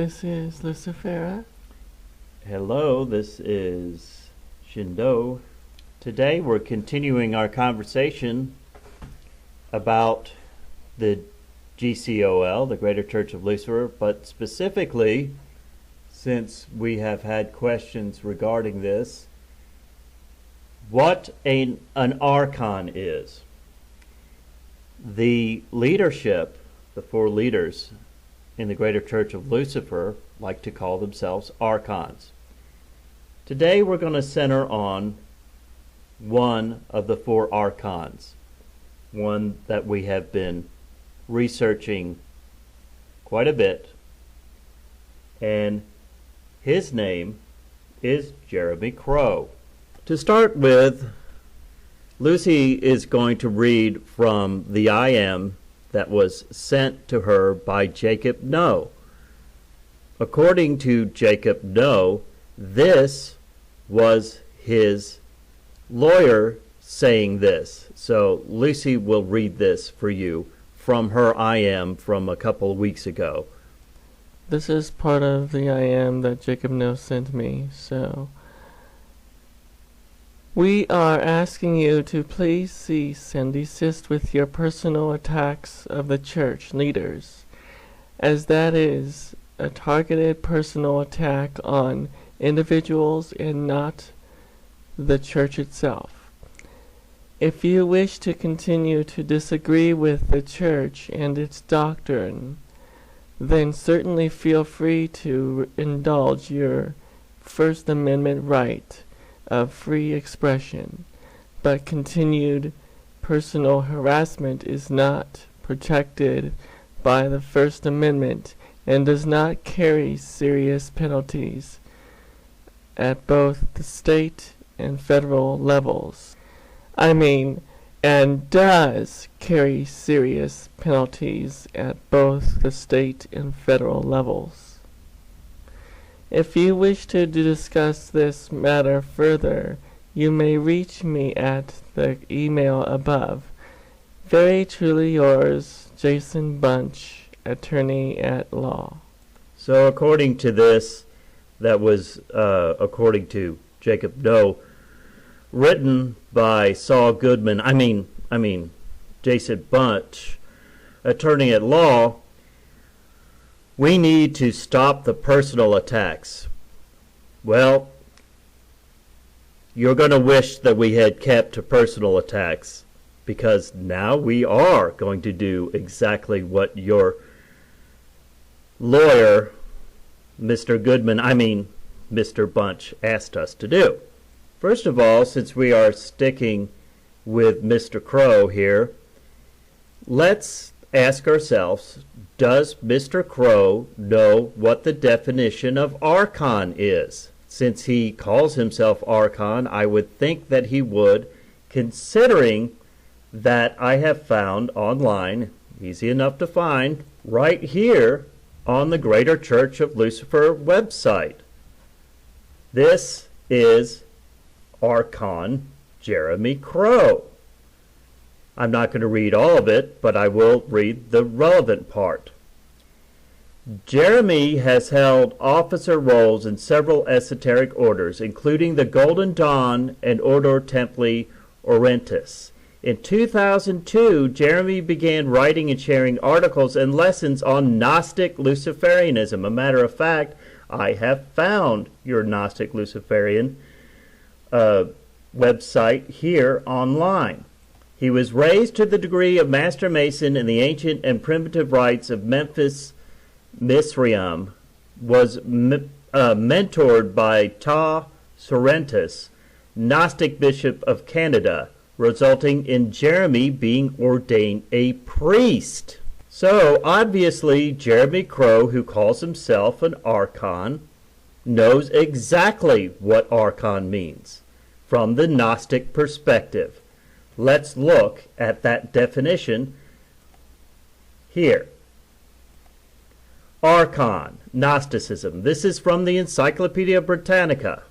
This is Lucifera. Hello, this is Shindo. Today we're continuing our conversation about the GCOL, the Greater Church of Lucifer, but specifically, since we have had questions regarding this, what an Archon is. The leadership, the four leaders in the Greater Church of Lucifer, like to call themselves Archons. Today we're going to center on one of the four Archons, one that we have been researching quite a bit, and his name is Jeremy Crow. To start with, Lucy is going to read from the I Am that was sent to her by Jacob No. According to Jacob No, this was his lawyer saying this. So Lucy will read this for you from her I Am from a couple of weeks ago. This is part of the I Am that Jacob No sent me, so we are asking you to please cease and desist with your personal attacks of the church leaders, as that is a targeted personal attack on individuals and not the church itself. If you wish to continue to disagree with the church and its doctrine, then certainly feel free to indulge your First Amendment right of free expression, but continued personal harassment is not protected by the First Amendment and does not carry serious penalties at both the state and federal levels. And does carry serious penalties at both the state and federal levels. If you wish to discuss this matter further, you may reach me at the email above. Very truly yours, Jason Bunch, Attorney at Law. So according to this, that was according to Jacob No, written by Saul Goodman, Jason Bunch, Attorney at Law. We need to stop the personal attacks. Well, you're going to wish that we had kept to personal attacks, because now we are going to do exactly what your lawyer, Mr. Goodman, Mr. Bunch, asked us to do. First of all, since we are sticking with Mr. Crow here, let's ask ourselves, does Mr. Crow know what the definition of Archon is? Since he calls himself Archon, I would think that he would, considering that I have found online, easy enough to find, right here on the Greater Church of Lucifer website. This is Archon Jeremy Crow. I'm not going to read all of it, but I will read the relevant part. Jeremy has held officer roles in several esoteric orders, including the Golden Dawn and Ordo Templi Orientis. In 2002, Jeremy began writing and sharing articles and lessons on Gnostic Luciferianism. A matter of fact, I have found your Gnostic Luciferian website here online. He was raised to the degree of Master Mason in the ancient and primitive rites of Memphis Misraim, was mentored by Ta Sorrentus, Gnostic Bishop of Canada, resulting in Jeremy being ordained a priest. So, obviously, Jeremy Crow, who calls himself an Archon, knows exactly what Archon means from the Gnostic perspective. Let's look at that definition here. Archon, Gnosticism. This is from the Encyclopedia Britannica.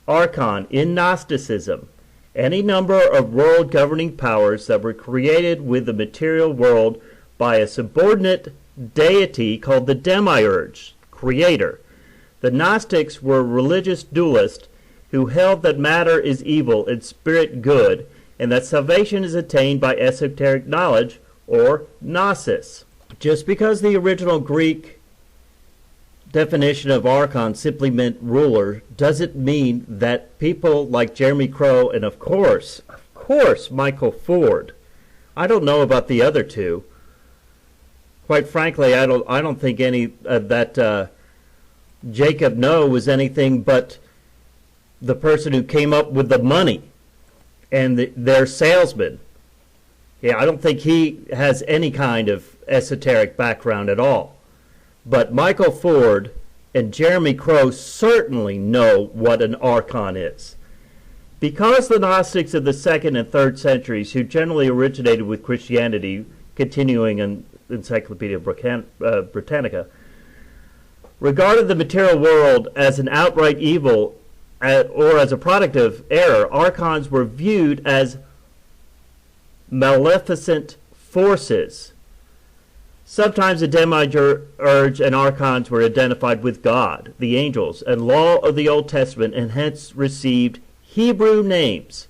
Archon, in Gnosticism, any number of world governing powers that were created with the material world by a subordinate deity called the Demiurge. creator. The Gnostics were religious dualists who held that matter is evil and spirit good, and that salvation is attained by esoteric knowledge, or gnosis. Just because the original Greek definition of archon simply meant ruler doesn't mean that people like Jeremy Crow and of course Michael Ford. I don't know about the other two. Quite frankly, I don't think any that Jacob Noe was anything but the person who came up with the money and their salesman. Yeah, I don't think he has any kind of esoteric background at all. But Michael Ford and Jeremy Crow certainly know what an archon is. Because the Gnostics of the 2nd and 3rd centuries, who generally originated with Christianity, continuing in Encyclopedia Britannica, regarded the material world as an outright evil or as a product of error, archons were viewed as maleficent forces. Sometimes the demiurge and archons were identified with God, the angels, and law of the Old Testament, and hence received Hebrew names.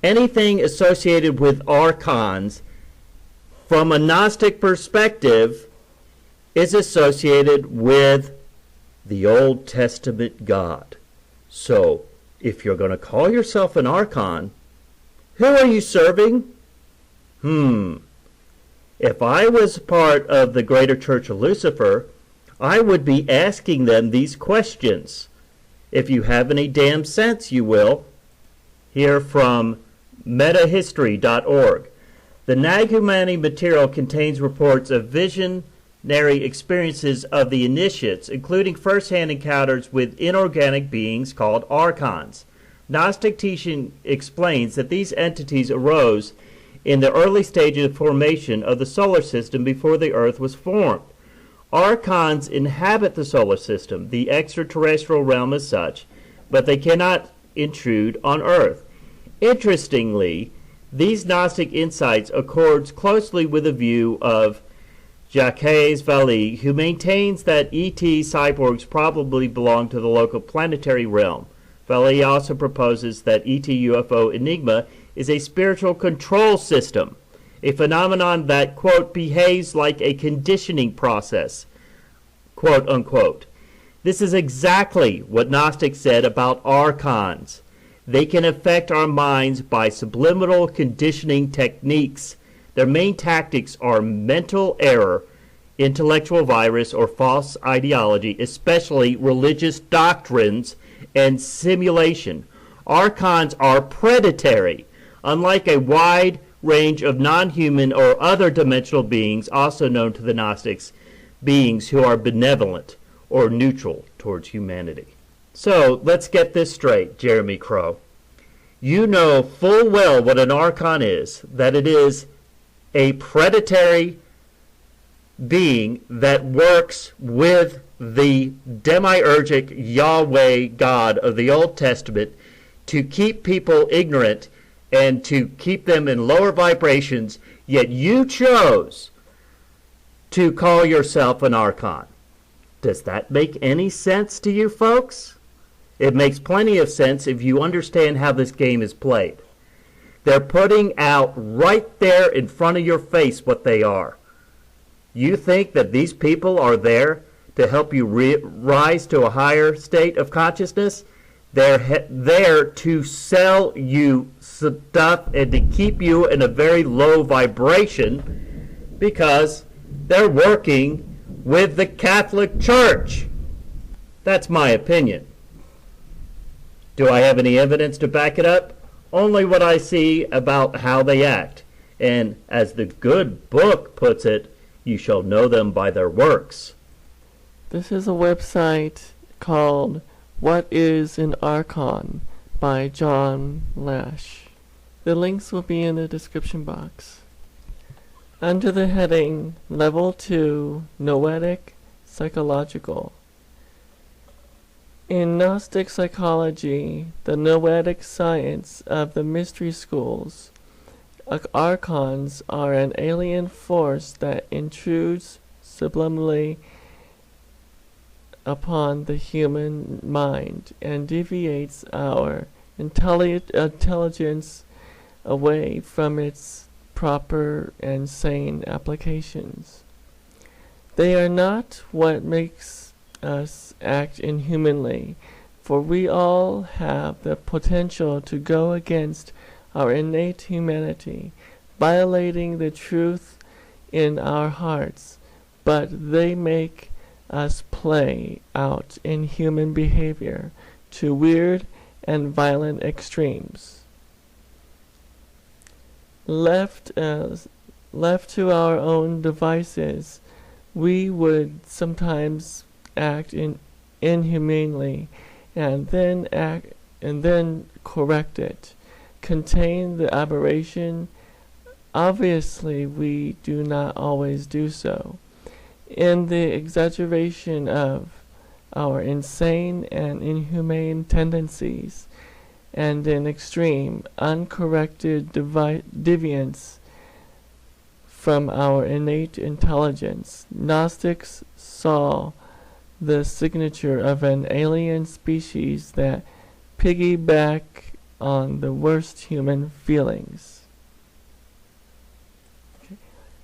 Anything associated with archons from a Gnostic perspective is associated with the Old Testament God. So, if you're going to call yourself an archon, who are you serving? If I was part of the greater Church of Lucifer, I would be asking them these questions. If you have any damn sense, you will. Here from metahistory.org. The Nag Hammadi material contains reports of visionary experiences of the initiates, including first-hand encounters with inorganic beings called archons. Gnostic teaching explains that these entities arose in the early stages of formation of the solar system before the Earth was formed. Archons inhabit the solar system, the extraterrestrial realm as such, but they cannot intrude on Earth. Interestingly, these Gnostic insights accords closely with the view of Jacques Vallée, who maintains that ET cyborgs probably belong to the local planetary realm. Vallée also proposes that ET UFO Enigma is a spiritual control system, a phenomenon that, quote, behaves like a conditioning process, quote, unquote. This is exactly what Gnostics said about archons. They can affect our minds by subliminal conditioning techniques. Their main tactics are mental error, intellectual virus, or false ideology, especially religious doctrines, and simulation. Archons are predatory, unlike a wide range of non-human or other dimensional beings, also known to the Gnostics, beings who are benevolent or neutral towards humanity. So, let's get this straight, Jeremy Crow. You know full well what an archon is, that it is a predatory being that works with the demiurgic Yahweh God of the Old Testament to keep people ignorant and to keep them in lower vibrations, yet you chose to call yourself an archon. Does that make any sense to you folks? It makes plenty of sense if you understand how this game is played. They're putting out right there in front of your face what they are. You think that these people are there to help you rise to a higher state of consciousness? They're there to sell you stuff and to keep you in a very low vibration because they're working with the Catholic Church. That's my opinion. Do I have any evidence to back it up? Only what I see about how they act. And as the good book puts it, you shall know them by their works. This is a website called What is an Archon by John Lash. The links will be in the description box. Under the heading Level 2 Noetic Psychological. In Gnostic psychology, the noetic science of the mystery schools, archons are an alien force that intrudes subliminally upon the human mind and deviates our intelligence away from its proper and sane applications. They are not what makes us act inhumanly, for we all have the potential to go against our innate humanity, violating the truth in our hearts, but they make us play out inhuman behavior to weird and violent extremes. Left to our own devices, we would sometimes act inhumanely, and then correct it, contain the aberration. Obviously, we do not always do so. In the exaggeration of our insane and inhumane tendencies, and in extreme, uncorrected deviance from our innate intelligence, Gnostics saw the signature of an alien species that piggyback on the worst human feelings. Okay.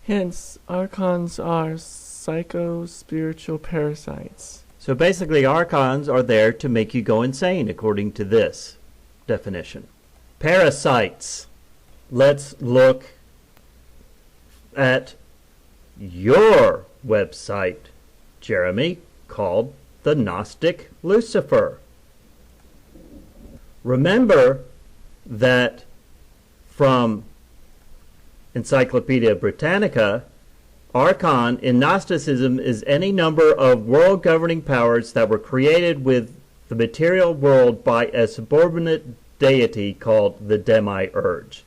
Hence, Archons are psycho-spiritual parasites. So basically, Archons are there to make you go insane, according to this definition. Parasites. Let's look at your website, Jeremy, called the Gnostic Lucifer. Remember that from Encyclopedia Britannica, Archon in Gnosticism is any number of world-governing powers that were created with the material world by a subordinate deity called the Demiurge.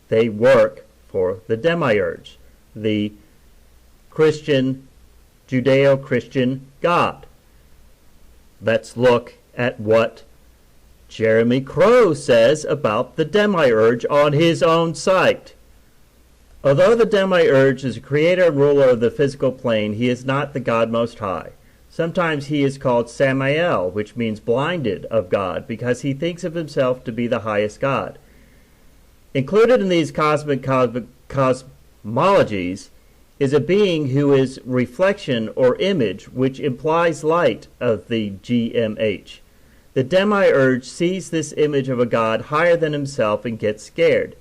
They work for the Demiurge, the Christian, Judeo-Christian God. Let's look at what Jeremy Crow says about the Demiurge on his own site. Although the Demiurge is a creator and ruler of the physical plane, he is not the God Most High. Sometimes he is called Samael, which means blinded of God, because he thinks of himself to be the highest God. Included in these cosmic cosmologies is a being who is reflection or image, which implies light of the GMH. The Demiurge sees this image of a God higher than himself and gets scared.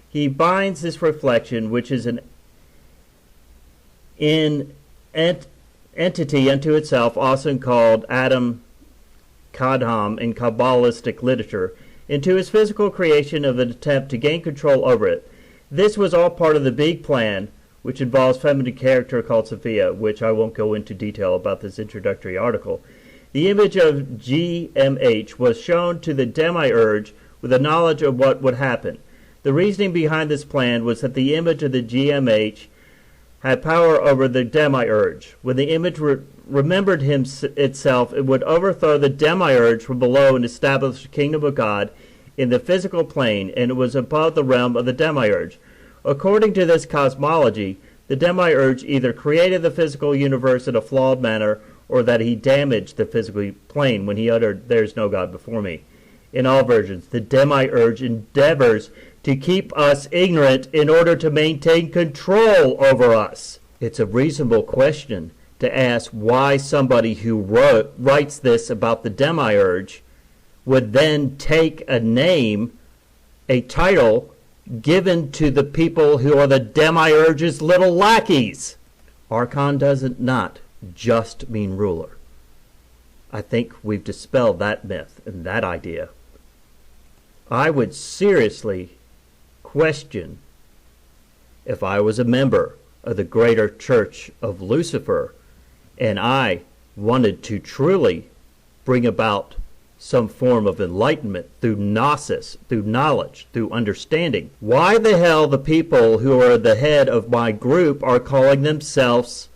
He binds this reflection, which is an entity unto itself, also called Adam Kadham in Kabbalistic literature, into his physical creation of an attempt to gain control over it. This was all part of the big plan, which involves feminine character called Sophia, which I won't go into detail about this introductory article. The image of GMH was shown to the Demiurge with a knowledge of what would happen. The reasoning behind this plan was that the image of the GMH had power over the Demiurge. When the image remembered itself, it would overthrow the Demiurge from below and establish the kingdom of God in the physical plane, and it was above the realm of the Demiurge. According to this cosmology, the Demiurge either created the physical universe in a flawed manner, or that he damaged the physical plane when he uttered, "There is no God before me." In all versions, the Demiurge endeavors to keep us ignorant in order to maintain control over us. It's a reasonable question to ask why somebody who writes this about the Demiurge would then take a name, a title, given to the people who are the Demiurge's little lackeys. Archon doesn't not just mean ruler. I think we've dispelled that myth and that idea. I would seriously question if I was a member of the greater Church of Lucifer and I wanted to truly bring about some form of enlightenment through gnosis, through knowledge, through understanding. Why the hell the people who are the head of my group are calling themselves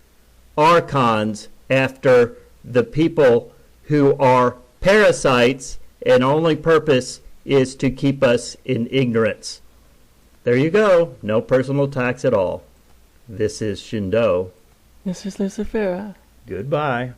Archons after the people who are parasites and only purpose is to keep us in ignorance? There you go. No personal attacks at all. This is Shindo. This is Lucifera. Goodbye.